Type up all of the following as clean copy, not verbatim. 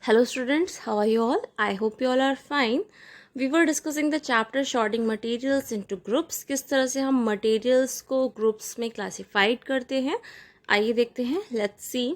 Hello students, how are you all? I hope you all are fine. We were discussing the chapter sorting materials into groups. किस तरह से हम materials को groups में classified करते हैं, आइए देखते हैं. Let's see.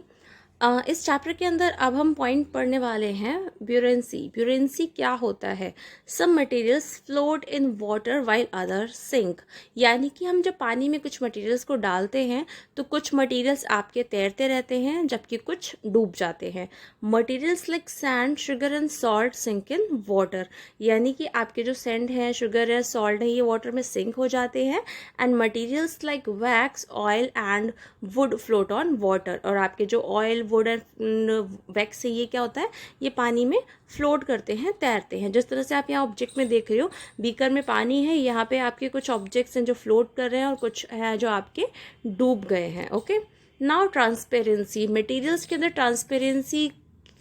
इस चैप्टर के अंदर अब हम पॉइंट पढ़ने वाले हैं ब्यूरेंसी. ब्यूरेंसी क्या होता है? Some materials float in water while other sink. यानी कि हम जब पानी में कुछ मटेरियल्स को डालते हैं तो कुछ मटेरियल्स आपके तैरते रहते हैं जबकि कुछ डूब जाते हैं. Materials like sand, sugar and salt sink in water. यानी कि आपके जो सैंड है, शुगर है, सॉल्ट है, ये वाटर में सिंक हो जाते हैं. And materials like wax, oil and would float on water. और आपके जो ऑयल, वुड एंड वैक्स से ये क्या होता है, ये पानी में फ्लोट करते हैं, तैरते हैं. जिस तरह से आप यहाँ ऑब्जेक्ट में देख रहे हो, बीकर में पानी है, यहाँ पे आपके कुछ ऑब्जेक्ट्स हैं जो फ्लोट कर रहे हैं और कुछ है जो आपके डूब गए हैं. Okay, now transparency. मटेरियल्स के अंदर ट्रांसपेरेंसी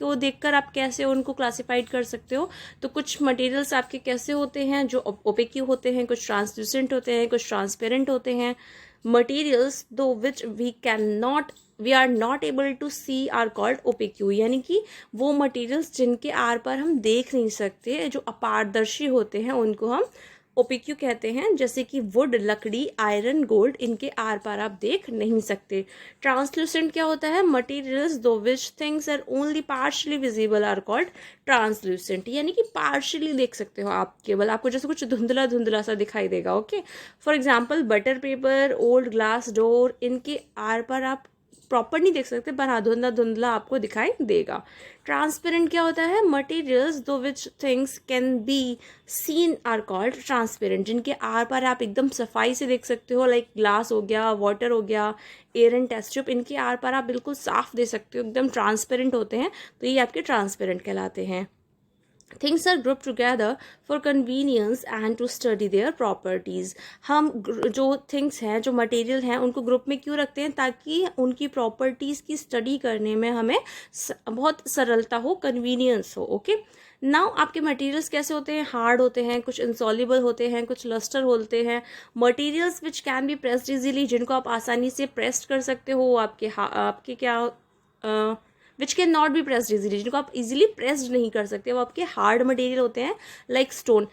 को देखकर आप कैसे उनको क्लासिफाइड कर सकते हो. तो कुछ मटेरियल्स आपके कैसे होते हैं जो ओपेक्यू होते हैं, कुछ ट्रांसल्यूसेंट होते हैं, कुछ ट्रांसपेरेंट होते हैं. मटेरियल्स दो which we are not able to see are called opaque. यानी कि वो मटेरियल्स जिनके आर पार हम देख नहीं सकते, जो अपारदर्शी होते हैं, उनको हम ओपेक्यू कहते हैं. जैसे कि वुड, लकड़ी, आयरन, गोल्ड, इनके आर पार आप देख नहीं सकते. ट्रांसल्यूसेंट क्या होता है? मटेरियल्स दो which things are only partially visible are called translucent. यानी कि पार्शली देख सकते हो आप, केवल आपको जैसे कुछ धुंधला धुंधला सा दिखाई देगा. Okay, for example butter paper, old glass door, इनके आर पार आप प्रॉपर नहीं देख सकते, पर हाँ धुंधला धुंधला आपको दिखाई देगा. ट्रांसपेरेंट क्या होता है? मटेरियल्स दो which things can be seen are called transparent. जिनके आर पार आप एकदम सफाई से देख सकते हो, लाइक ग्लास हो गया, वाटर हो गया, एयर एंड टेस्ट ट्यूब, इनके आर पार आप बिल्कुल साफ दे सकते हो, एकदम ट्रांसपेरेंट होते हैं, तो ये आपके ट्रांसपेरेंट कहलाते हैं. Things are grouped together for convenience and to study their properties. हम जो things हैं, जो material हैं, उनको ग्रुप में क्यों रखते हैं? ताकि उनकी प्रॉपर्टीज़ की स्टडी करने में हमें बहुत सरलता हो, कन्वीनियंस हो. ओके, नाउ आपके मटेरियल्स कैसे होते हैं? हार्ड होते हैं, कुछ इंसॉल्युबल होते हैं, कुछ लस्टर होते हैं. Materials which can be pressed easily, जिनको आप आसानी से प्रेस्ड कर सकते हो. आपके क्या which can not be pressed easily, जिनको आप इजीली प्रेस्ड नहीं कर सकते, वो आपके हार्ड मटेरियल होते हैं, लाइक स्टोन.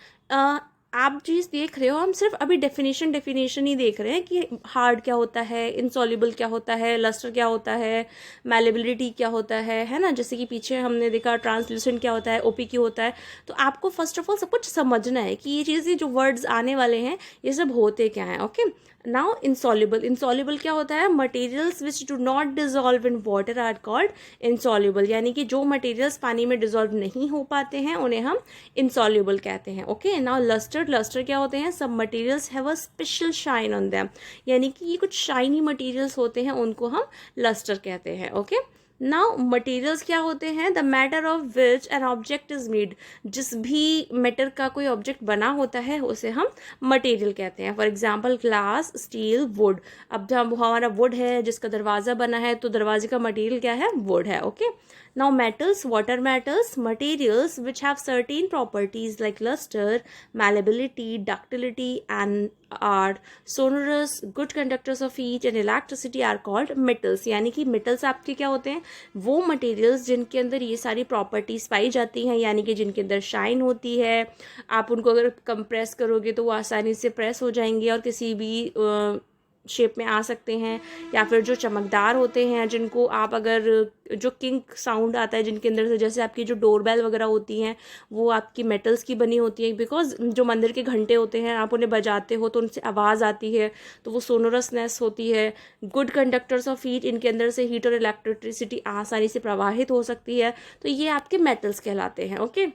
आप चीज़ देख रहे हो, हम सिर्फ अभी डेफिनेशन ही देख रहे हैं कि हार्ड क्या होता है, इनसॉल्युबल क्या होता है, लस्टर क्या होता है, मैलेबिलिटी क्या होता है ना. जैसे कि पीछे हमने देखा ट्रांसल्यूसेंट क्या होता है, ओपीक्यू होता है. तो आपको फर्स्ट ऑफ ऑल सब कुछ समझना है कि ये चीज़ें जो वर्ड्स आने वाले हैं ये सब होते क्या हैं. ओके, नाउ इंसॉल्युबल क्या होता है? Materials which do not dissolve in water are called insoluble. यानी कि जो मटेरियल्स पानी में डिजॉल्व नहीं हो पाते हैं उन्हें हम इंसॉल्युबल कहते हैं. ओके, नाउ लस्टर क्या होते हैं? सब materials have a special shine on them. यानी कि ये कुछ शाइनी मटेरियल्स होते हैं, उनको हम लस्टर कहते हैं. ओके, नाउ मटेरियल्स क्या होते हैं? The matter of which an object is made. जिस भी मैटर का कोई ऑब्जेक्ट बना होता है उसे हम मटेरियल कहते हैं. For example glass, steel, would. अब जब हमारा वुड है जिसका दरवाज़ा बना है, तो दरवाजे का मटेरियल क्या है? वुड है. Okay, now metals. What are metals? Materials which have certain properties like luster, malleability, ductility, and are sonorous, good conductors of heat and electricity are called metals. यानी कि metals आपके क्या होते हैं? वो materials जिनके अंदर ये सारी properties पाई जाती हैं, यानी कि जिनके अंदर shine होती है. आप उनको अगर compress करोगे तो वो आसानी से press हो जाएंगे और किसी भी शेप में आ सकते हैं. या फिर जो चमकदार होते हैं, जिनको आप अगर जो किंक साउंड आता है जिनके अंदर से, जैसे आपकी जो डोरबेल वगैरह होती हैं वो आपकी मेटल्स की बनी होती है. बिकॉज जो मंदिर के घंटे होते हैं, आप उन्हें बजाते हो तो उनसे आवाज़ आती है, तो वो सोनोरसनेस होती है. गुड कंडक्टर्स ऑफ हीट, इनके अंदर से हीट और इलेक्ट्रिसिटी आसानी से प्रवाहित हो सकती है, तो ये आपके मेटल्स कहलाते हैं. Okay,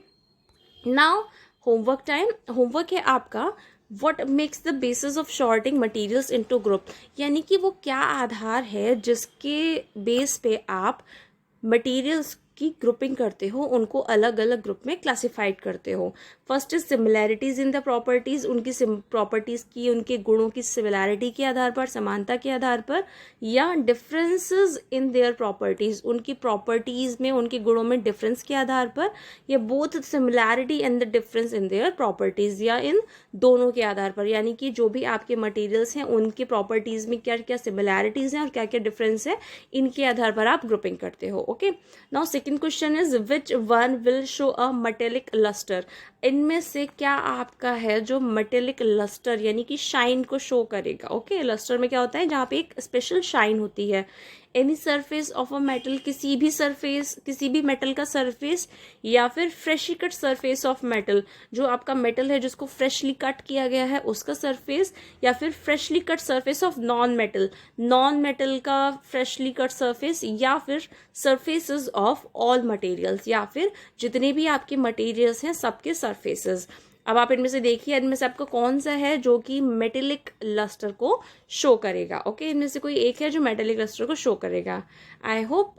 now homework time. Homework है आपका What makes the basis of sorting materials into group. यानी कि वो क्या आधार है जिसके बेस पे आप मटेरियल्स की ग्रुपिंग करते हो, उनको अलग अलग ग्रुप में क्लासिफाइड करते हो. First is similarities in the properties. उनकी प्रॉपर्टीज की, उनके गुणों की सिमिलैरिटी के आधार पर, समानता के आधार पर, या डिफरेंसेस इन देयर प्रॉपर्टीज, उनकी प्रॉपर्टीज में, उनके गुणों में डिफरेंस के आधार पर, या both similarity and the difference in their properties, या इन दोनों के आधार पर. यानी कि जो भी आपके मटेरियल्स हैं उनके प्रॉपर्टीज में क्या क्या सिमिलैरिटीज हैं और क्या क्या डिफरेंस है, इनके आधार पर आप ग्रुपिंग करते हो. Okay, now second question is which one will show a metallic lustre, इनमें से क्या आपका है जो मेटेलिक लस्टर यानी कि शाइन को शो करेगा। ओके, लस्टर में क्या होता है, जहाँ पे एक स्पेशल शाइन होती है। Any surface of a metal, किसी भी सरफेस, किसी भी मेटल का सरफेस, या फिर freshly cut surface of metal, जो आपका मेटल है जिसको फ्रेशली कट किया गया है उसका सरफेस, या फिर freshly cut surface of non metal, non metal का फ्रेशली कट सरफेस, या फिर सरफेसेस ऑफ ऑल मटेरियल्स, या फिर जितने भी आपके मटेरियल्स हैं सबके सरफेसेस। अब आप इनमें से देखिए, इनमें से आपका कौन सा है जो कि मेटेलिक लस्टर को शो करेगा। ओके, इनमें से कोई एक है जो मेटेलिक लस्टर को शो करेगा। I hope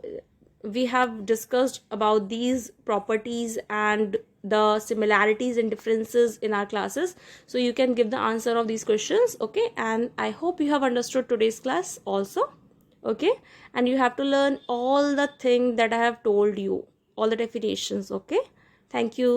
we have discussed about these properties and the similarities and differences in our classes, so you can give the answer of these questions. Okay, and I hope you have understood today's class also. Okay, and you have to learn all the thing that I have told you, all the definitions. Okay, thank you.